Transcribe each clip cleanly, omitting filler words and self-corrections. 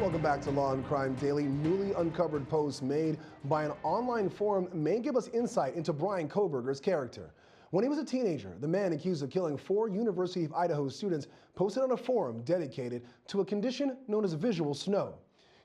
Welcome back to Law and Crime Daily. Newly uncovered posts made by an online forum may give us insight into Bryan Kohberger's character. When he was a teenager, the man accused of killing 4 University of Idaho students posted on a forum dedicated to a condition known as visual snow.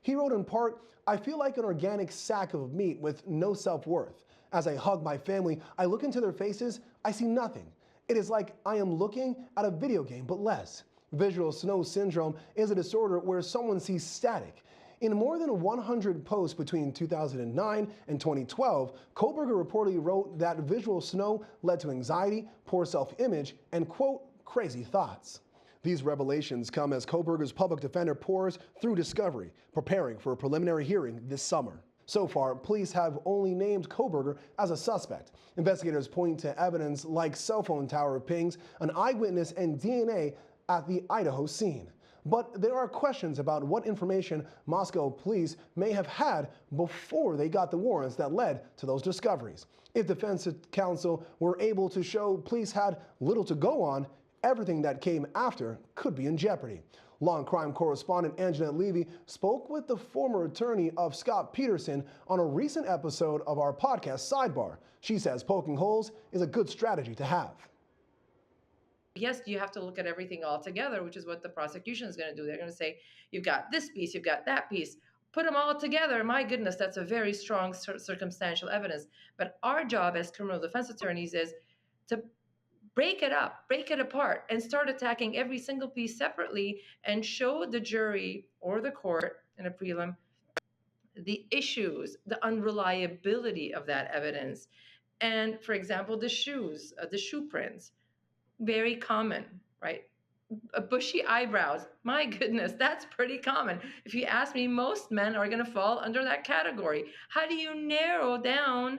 He wrote in part, "I feel like an organic sack of meat with no self-worth. As I hug my family, I look into their faces, I see nothing. It is like I am looking at a video game, but less." Visual snow syndrome is a disorder where someone sees static. In more than 100 posts between 2009 and 2012, Kohberger reportedly wrote that visual snow led to anxiety, poor self-image, and, quote, crazy thoughts. These revelations come as Kohberger's public defender pours through discovery, preparing for a preliminary hearing this summer. So far, police have only named Kohberger as a suspect. Investigators point to evidence like cell phone tower pings, an eyewitness, and DNA at the Idaho scene. But there are questions about what information Moscow police may have had before they got the warrants that led to those discoveries. If defense counsel were able to show police had little to go on, everything that came after could be in jeopardy. Law and Crime correspondent Anjanette Levy spoke with the former attorney of Scott Peterson on a recent episode of our podcast Sidebar. She says poking holes is a good strategy to have. Yes, you have to look at everything all together, which is what the prosecution is going to do. They're going to say, you've got this piece, you've got that piece. Put them all together. My goodness, that's a very strong circumstantial evidence. But our job as criminal defense attorneys is to break it up, break it apart, and start attacking every single piece separately and show the jury or the court in a prelim the issues, the unreliability of that evidence. And for example, the shoes, the shoe prints. Very common, right? Bushy eyebrows. My goodness, that's pretty common. If you ask me, most men are going to fall under that category. How do you narrow down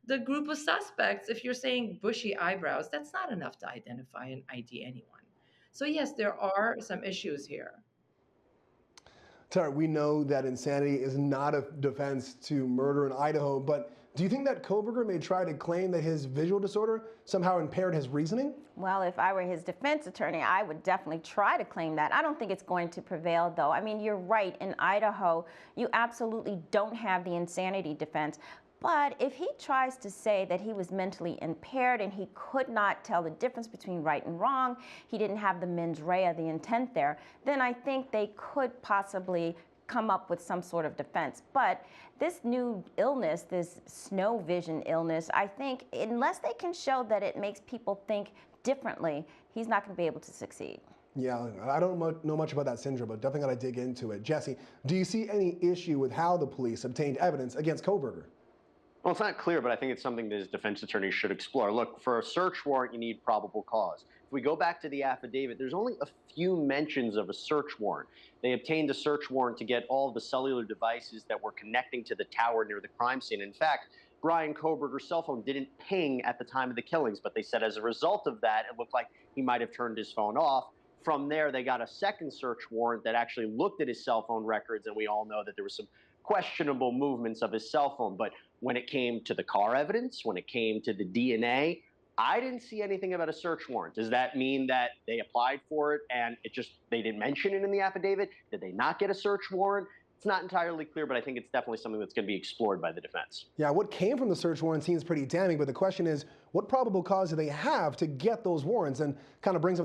the group of suspects if you're saying bushy eyebrows? That's not enough to identify and ID anyone. So yes, there are some issues here. Tara, we know that insanity is not a defense to murder in Idaho, but do you think that Kohberger may try to claim that his visual disorder somehow impaired his reasoning? Well, if I were his defense attorney, I would definitely try to claim that. I don't think it's going to prevail, though. I mean, you're right. In Idaho, you absolutely don't have the insanity defense. But if he tries to say that he was mentally impaired and he could not tell the difference between right and wrong, he didn't have the mens rea, the intent there, then I think they could possibly come up with some sort of defense. But this new illness, this snow vision illness, I think unless they can show that it makes people think differently, he's not going to be able to succeed. Yeah, I don't know much about that syndrome, but definitely got to dig into it. Jesse, do you see any issue with how the police obtained evidence against Kohberger? Well, it's not clear, but I think it's something that his defense attorney should explore. Look, for a search warrant, you need probable cause. If we go back to the affidavit, there's only a few mentions of a search warrant. They obtained a search warrant to get all of the cellular devices that were connecting to the tower near the crime scene. In fact, Bryan Kohberger's cell phone didn't ping at the time of the killings, but they said as a result of that, it looked like he might have turned his phone off. From there, they got a second search warrant that actually looked at his cell phone records, and we all know that there was some questionable movements of his cell phone. But when it came to the car evidence, when it came to the DNA, I didn't see anything about a search warrant. Does that mean that they applied for it and they didn't mention it in the affidavit? Did they not get a search warrant? It's not entirely clear, but I think it's definitely something that's going to be explored by the defense. Yeah, what came from the search warrant seems pretty damning, but the question is, what probable cause do they have to get those warrants? And kind of brings up